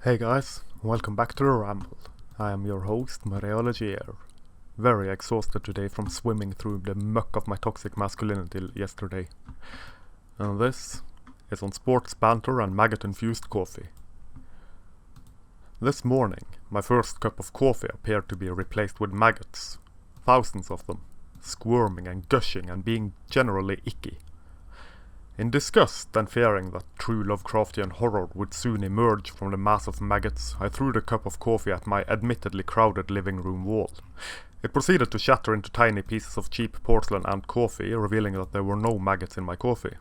Hey guys, welcome back to the Ramble. I am your host, Mariology Air. Very exhausted today from swimming through the muck of my toxic masculinity yesterday. And this is on sports banter and maggot-infused coffee. This morning, my first cup of coffee appeared to be replaced with maggots. Thousands of them, squirming and gushing and being generally icky. In disgust and fearing that true Lovecraftian horror would soon emerge from the mass of maggots, I threw the cup of coffee at my admittedly crowded living room wall. It proceeded to shatter into tiny pieces of cheap porcelain and coffee, revealing that there were no maggots in my coffee.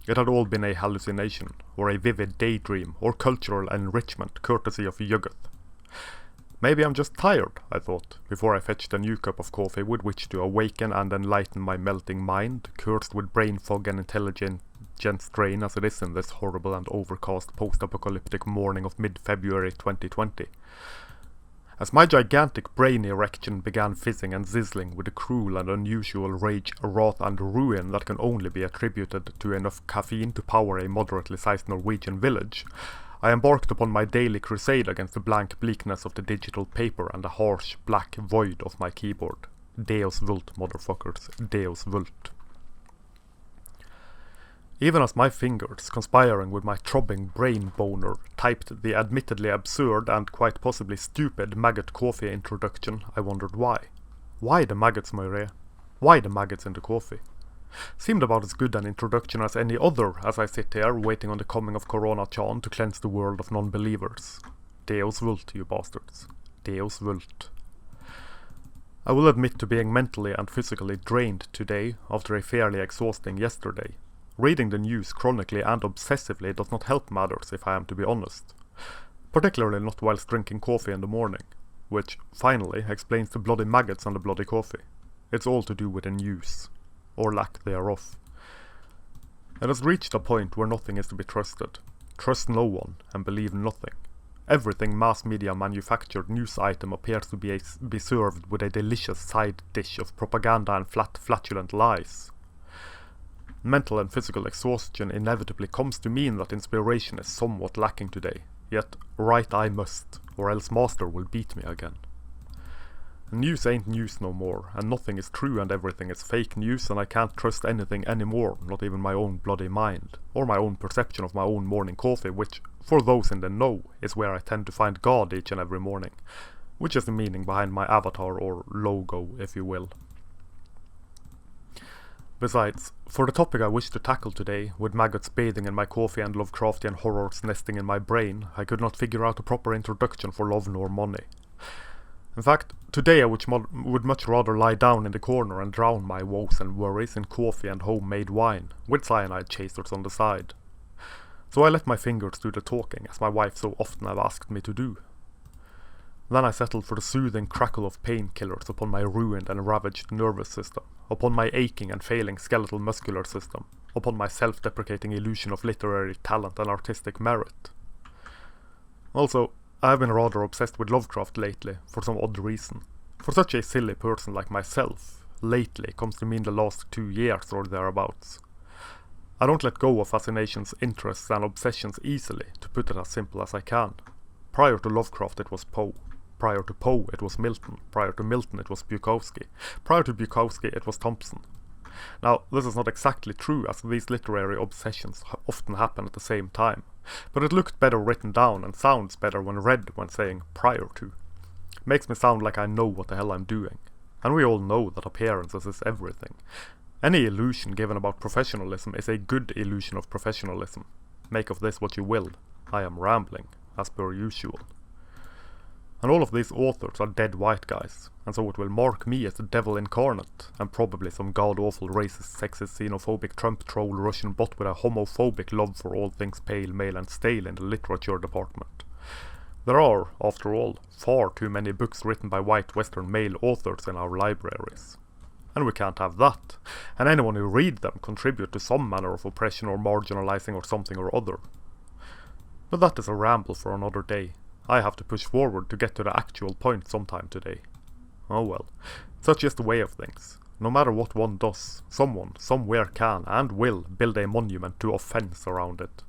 It had all been a hallucination, or a vivid daydream, or cultural enrichment courtesy of Yuggoth. Maybe I'm just tired, I thought, before I fetched a new cup of coffee with which to awaken and enlighten my melting mind, cursed with brain fog and intelligent strain as it is in this horrible and overcast post-apocalyptic morning of mid-February 2020. As my gigantic brain erection began fizzing and sizzling with the cruel and unusual rage, wrath and ruin that can only be attributed to enough caffeine to power a moderately sized Norwegian village, I embarked upon my daily crusade against the blank bleakness of the digital paper and the harsh black void of my keyboard. Deus vult, motherfuckers. Deus vult. Even as my fingers, conspiring with my throbbing brain boner, typed the admittedly absurd and quite possibly stupid maggot coffee introduction, I wondered why. Why the maggots, Moiré? Why the maggots in the coffee? Seemed about as good an introduction as any other as I sit here waiting on the coming of Corona Chan to cleanse the world of non-believers. Deus vult, you bastards. Deus vult. I will admit to being mentally and physically drained today after a fairly exhausting yesterday. Reading the news chronically and obsessively does not help matters if I am to be honest. Particularly not whilst drinking coffee in the morning, which, finally, explains the bloody maggots and the bloody coffee. It's all to do with the news. Or lack thereof. It has reached a point where nothing is to be trusted. Trust no one, and believe nothing. Everything mass media manufactured news item appears to be served with a delicious side dish of propaganda and flatulent lies. Mental and physical exhaustion inevitably comes to mean that inspiration is somewhat lacking today, yet write I must, or else master will beat me again. News ain't news no more, and nothing is true and everything is fake news, and I can't trust anything anymore, not even my own bloody mind, or my own perception of my own morning coffee, which, for those in the know, is where I tend to find God each and every morning, which is the meaning behind my avatar or logo, if you will. Besides, for the topic I wish to tackle today, with maggots bathing in my coffee and Lovecraftian horrors nesting in my brain, I could not figure out a proper introduction for love nor money. In fact, today I would much rather lie down in the corner and drown my woes and worries in coffee and homemade wine, with cyanide chasers on the side. So I let my fingers do the talking, as my wife so often have asked me to do. Then I settled for the soothing crackle of painkillers upon my ruined and ravaged nervous system, upon my aching and failing skeletal muscular system, upon my self-deprecating illusion of literary talent and artistic merit. Also, I have been rather obsessed with Lovecraft lately, for some odd reason. For such a silly person like myself, lately comes to mean the last 2 years or thereabouts. I don't let go of fascinations, interests and obsessions easily, to put it as simple as I can. Prior to Lovecraft it was Poe. Prior to Poe it was Milton. Prior to Milton it was Bukowski. Prior to Bukowski it was Thompson. Now, this is not exactly true, as these literary obsessions often happen at the same time, but it looked better written down and sounds better when read when saying prior to. Makes me sound like I know what the hell I'm doing. And we all know that appearances is everything. Any illusion given about professionalism is a good illusion of professionalism. Make of this what you will. I am rambling, as per usual. And all of these authors are dead white guys, and so it will mark me as the devil incarnate, and probably some god-awful racist, sexist, xenophobic Trump troll Russian bot with a homophobic love for all things pale, male and stale in the literature department. There are, after all, far too many books written by white Western male authors in our libraries. And we can't have that, and anyone who read them contribute to some manner of oppression or marginalizing or something or other. But that is a ramble for another day. I have to push forward to get to the actual point sometime today. Oh well, such is the way of things. No matter what one does, someone, somewhere can and will build a monument to offense around it.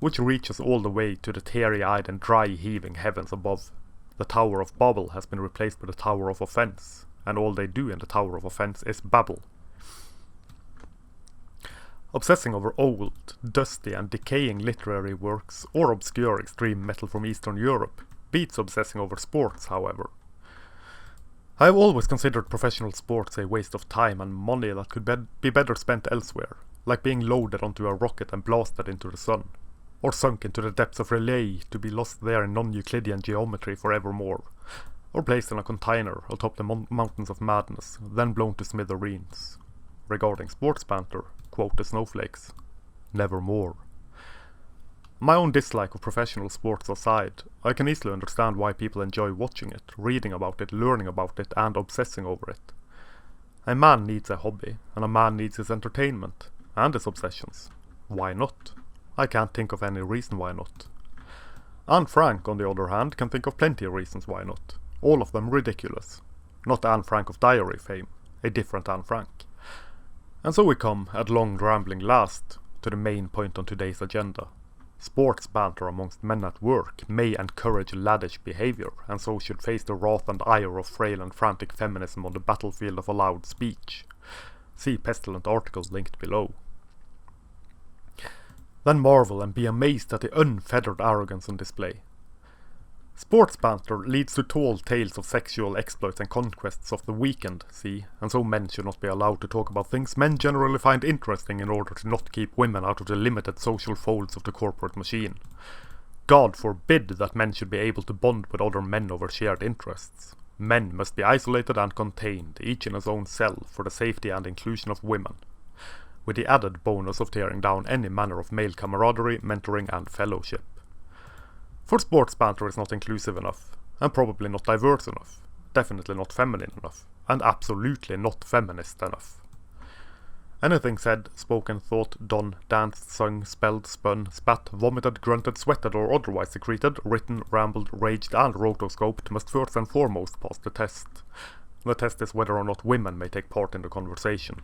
which reaches all the way to the teary-eyed and dry-heaving heavens above. The Tower of Babel has been replaced by the Tower of Offense, and all they do in the Tower of Offense is babble. Obsessing over old, dusty and decaying literary works or obscure extreme metal from Eastern Europe beats obsessing over sports, however. I have always considered professional sports a waste of time and money that could be better spent elsewhere, like being loaded onto a rocket and blasted into the sun, or sunk into the depths of Relay to be lost there in non-Euclidean geometry forevermore, or placed in a container atop the mountains of madness, then blown to smithereens. Regarding sports banter, quote the snowflakes, nevermore. My own dislike of professional sports aside, I can easily understand why people enjoy watching it, reading about it, learning about it, and obsessing over it. A man needs a hobby, and a man needs his entertainment, and his obsessions. Why not? I can't think of any reason why not. Anne Frank, on the other hand, can think of plenty of reasons why not. All of them ridiculous. Not Anne Frank of Diary fame, a different Anne Frank. And so we come, at long rambling last, to the main point on today's agenda. Sports banter amongst men at work may encourage laddish behaviour, and so should face the wrath and ire of frail and frantic feminism on the battlefield of allowed speech. See pestilent article linked below. Then marvel and be amazed at the unfettered arrogance on display. Sports banter leads to tall tales of sexual exploits and conquests of the weekend, see, and so men should not be allowed to talk about things men generally find interesting in order to not keep women out of the limited social folds of the corporate machine. God forbid that men should be able to bond with other men over shared interests. Men must be isolated and contained, each in his own cell, for the safety and inclusion of women, with the added bonus of tearing down any manner of male camaraderie, mentoring and fellowship. For sports banter is not inclusive enough, and probably not diverse enough, definitely not feminine enough, and absolutely not feminist enough. Anything said, spoken, thought, done, danced, sung, spelled, spun, spat, vomited, grunted, sweated or otherwise secreted, written, rambled, raged and rotoscoped must first and foremost pass the test. The test is whether or not women may take part in the conversation.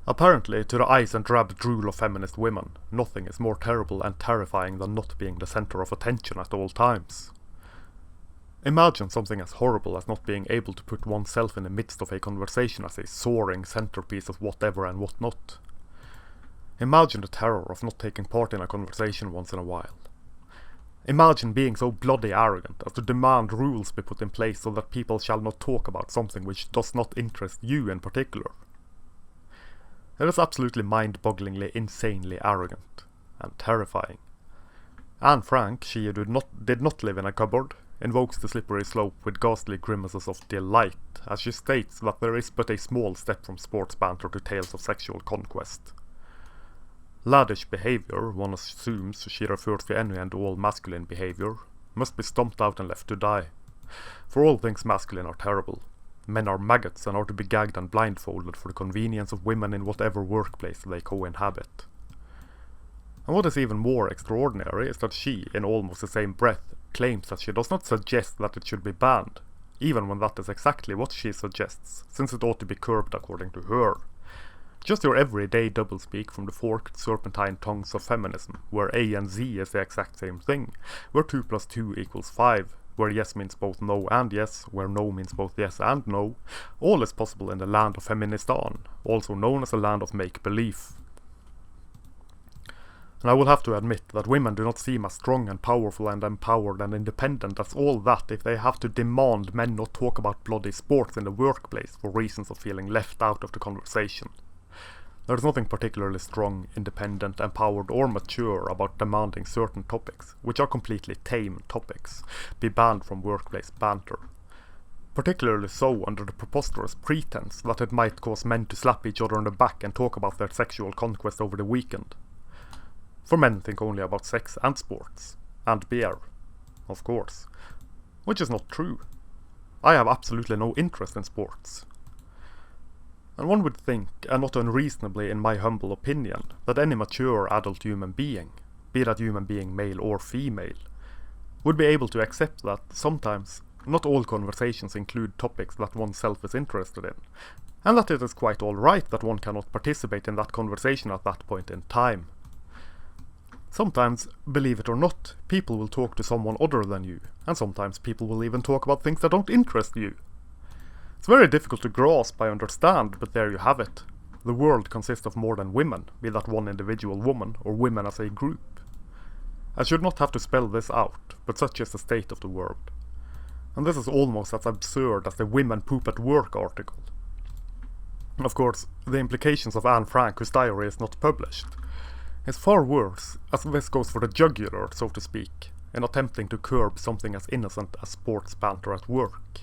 Apparently, to the eyes and drab drool of feminist women, nothing is more terrible and terrifying than not being the centre of attention at all times. Imagine something as horrible as not being able to put oneself in the midst of a conversation as a soaring centerpiece of whatever and what not. Imagine the terror of not taking part in a conversation once in a while. Imagine being so bloody arrogant as to demand rules be put in place so that people shall not talk about something which does not interest you in particular. It is absolutely mind-bogglingly, insanely arrogant, and terrifying. Anne Frank, she who did not live in a cupboard, invokes the slippery slope with ghastly grimaces of delight, as she states that there is but a small step from sports banter to tales of sexual conquest. Laddish behaviour, one assumes she refers to any and all masculine behaviour, must be stomped out and left to die. For all things masculine are terrible. Men are maggots and are to be gagged and blindfolded for the convenience of women in whatever workplace they co-inhabit. And what is even more extraordinary is that she, in almost the same breath, claims that she does not suggest that it should be banned, even when that is exactly what she suggests, since it ought to be curbed according to her. Just your everyday doublespeak from the forked serpentine tongues of feminism, where A and Z is the exact same thing, where 2 + 2 = 5, where yes means both no and yes, where no means both yes and no, all is possible in the land of Feministan, also known as the land of make-believe. And I will have to admit that women do not seem as strong and powerful and empowered and independent as all that if they have to demand men not talk about bloody sports in the workplace for reasons of feeling left out of the conversation. There is nothing particularly strong, independent, empowered or mature about demanding certain topics, which are completely tame topics, be banned from workplace banter. Particularly so under the preposterous pretense that it might cause men to slap each other on the back and talk about their sexual conquest over the weekend. For men think only about sex and sports, and beer, of course, which is not true. I have absolutely no interest in sports. And one would think, and not unreasonably in my humble opinion, that any mature adult human being, be that human being male or female, would be able to accept that sometimes not all conversations include topics that oneself is interested in, and that it is quite alright that one cannot participate in that conversation at that point in time. Sometimes, believe it or not, people will talk to someone other than you, and sometimes people will even talk about things that don't interest you. It's very difficult to grasp, I understand, but there you have it. The world consists of more than women, be that one individual woman or women as a group. I should not have to spell this out, but such is the state of the world. And this is almost as absurd as the "Women Poop at Work" article. Of course, the implications of Anne Frank, whose diary is not published, is far worse, as this goes for the jugular, so to speak, in attempting to curb something as innocent as sports banter at work.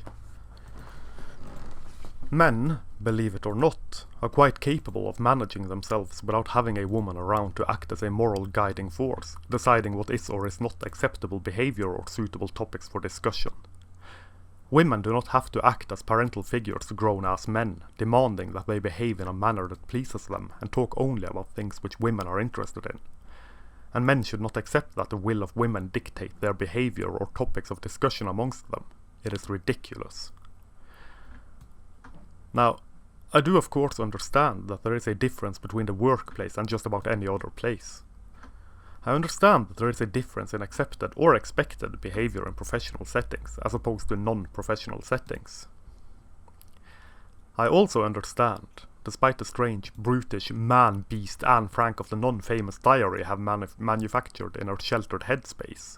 Men, believe it or not, are quite capable of managing themselves without having a woman around to act as a moral guiding force, deciding what is or is not acceptable behavior or suitable topics for discussion. Women do not have to act as parental figures to grown-ass men, demanding that they behave in a manner that pleases them and talk only about things which women are interested in. And men should not accept that the will of women dictate their behavior or topics of discussion amongst them. It is ridiculous. Now, I do of course understand that there is a difference between the workplace and just about any other place. I understand that there is a difference in accepted or expected behavior in professional settings as opposed to non-professional settings. I also understand, despite the strange, brutish man-beast Anne Frank of the non-famous diary have manufactured in her sheltered headspace,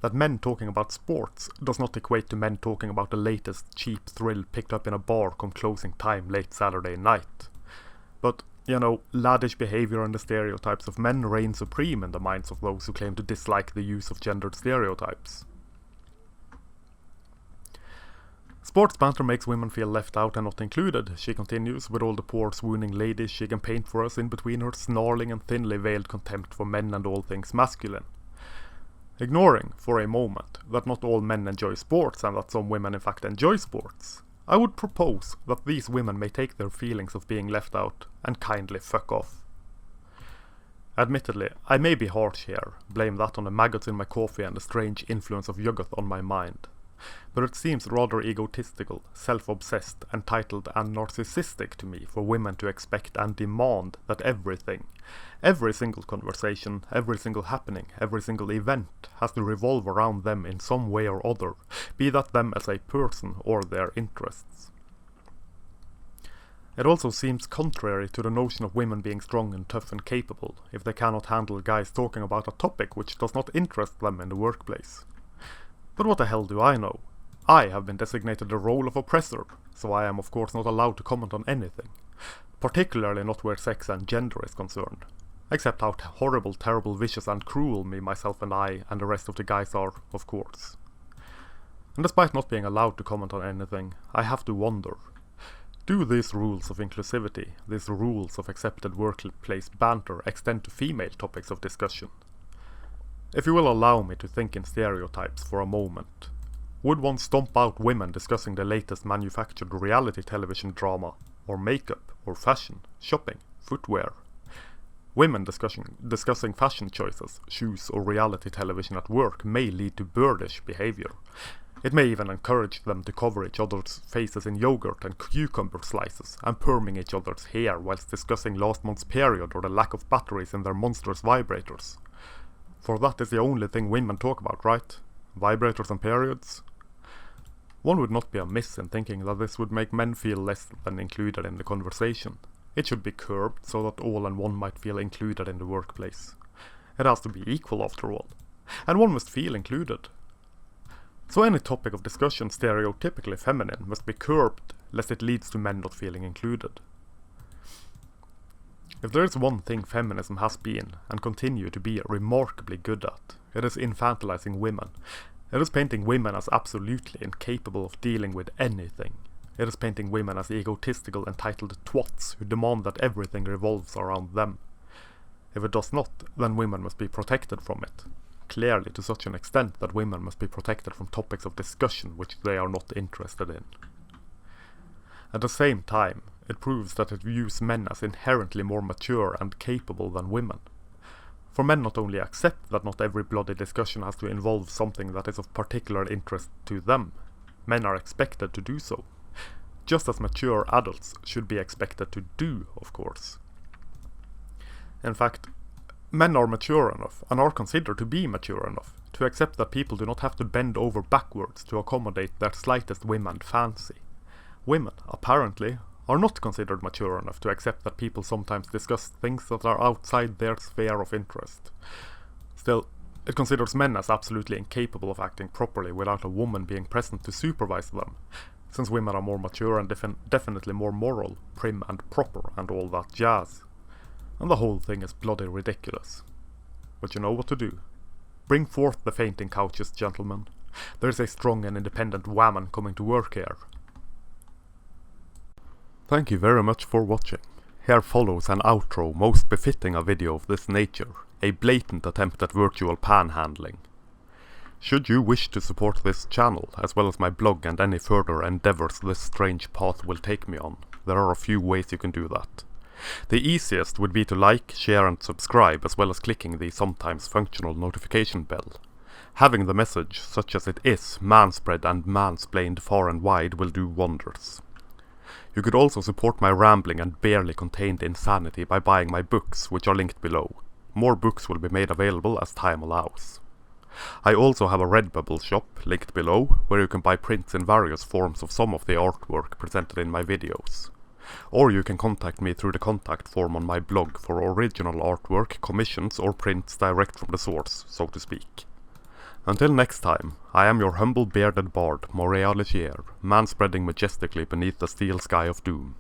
that men talking about sports does not equate to men talking about the latest cheap thrill picked up in a bar come closing time late Saturday night. But, laddish behavior and the stereotypes of men reign supreme in the minds of those who claim to dislike the use of gendered stereotypes. Sports banter makes women feel left out and not included, she continues, with all the poor swooning ladies she can paint for us in between her snarling and thinly veiled contempt for men and all things masculine. Ignoring, for a moment, that not all men enjoy sports and that some women in fact enjoy sports, I would propose that these women may take their feelings of being left out and kindly fuck off. Admittedly, I may be harsh here, blame that on the maggots in my coffee and the strange influence of yogurt on my mind. But it seems rather egotistical, self-obsessed, entitled and narcissistic to me for women to expect and demand that everything, every single conversation, every single happening, every single event has to revolve around them in some way or other, be that them as a person or their interests. It also seems contrary to the notion of women being strong and tough and capable if they cannot handle guys talking about a topic which does not interest them in the workplace. But what the hell do I know? I have been designated the role of oppressor, so I am of course not allowed to comment on anything, particularly not where sex and gender is concerned, except how horrible, terrible, vicious and cruel me, myself and I and the rest of the guys are, of course. And despite not being allowed to comment on anything, I have to wonder, do these rules of inclusivity, these rules of accepted workplace banter extend to female topics of discussion? If you will allow me to think in stereotypes for a moment, would one stomp out women discussing the latest manufactured reality television drama, or makeup, or fashion, shopping, footwear? Women discussing fashion choices, shoes or reality television at work may lead to birdish behavior. It may even encourage them to cover each other's faces in yogurt and cucumber slices and perming each other's hair whilst discussing last month's period or the lack of batteries in their monstrous vibrators. For that is the only thing women talk about, right? Vibrators and periods? One would not be amiss in thinking that this would make men feel less than included in the conversation. It should be curbed so that all and one might feel included in the workplace. It has to be equal after all, and one must feel included. So any topic of discussion stereotypically feminine must be curbed, lest it leads to men not feeling included. If there is one thing feminism has been, and continue to be, remarkably good at, it is infantilizing women. It is painting women as absolutely incapable of dealing with anything. It is painting women as egotistical, entitled twats who demand that everything revolves around them. If it does not, then women must be protected from it. Clearly to such an extent that women must be protected from topics of discussion which they are not interested in. At the same time, it proves that it views men as inherently more mature and capable than women. For men not only accept that not every bloody discussion has to involve something that is of particular interest to them, men are expected to do so. Just as mature adults should be expected to do, of course. In fact, Men are mature enough, and are considered to be mature enough, to accept that people do not have to bend over backwards to accommodate their slightest whim and fancy. Women, apparently, are not considered mature enough to accept that people sometimes discuss things that are outside their sphere of interest. Still, it considers men as absolutely incapable of acting properly without a woman being present to supervise them, since women are more mature and definitely more moral, prim and proper and all that jazz. And the whole thing is bloody ridiculous. But you know what to do. Bring forth the fainting couches, gentlemen. There's a strong and independent woman coming to work here. Thank you very much for watching. Here follows an outro most befitting a video of this nature, a blatant attempt at virtual panhandling. Should you wish to support this channel, as well as my blog and any further endeavours this strange path will take me on, there are a few ways you can do that. The easiest would be to like, share and subscribe, as well as clicking the sometimes functional notification bell. Having the message, such as it is, manspread and mansplained far and wide will do wonders. You could also support my rambling and barely contained insanity by buying my books, which are linked below. More books will be made available as time allows. I also have a Redbubble shop, linked below, where you can buy prints in various forms of some of the artwork presented in my videos. Or you can contact me through the contact form on my blog for original artwork, commissions or prints direct from the source, so to speak. Until next time, I am your humble bearded bard, Morea Legier, manspreading majestically beneath the steel sky of doom.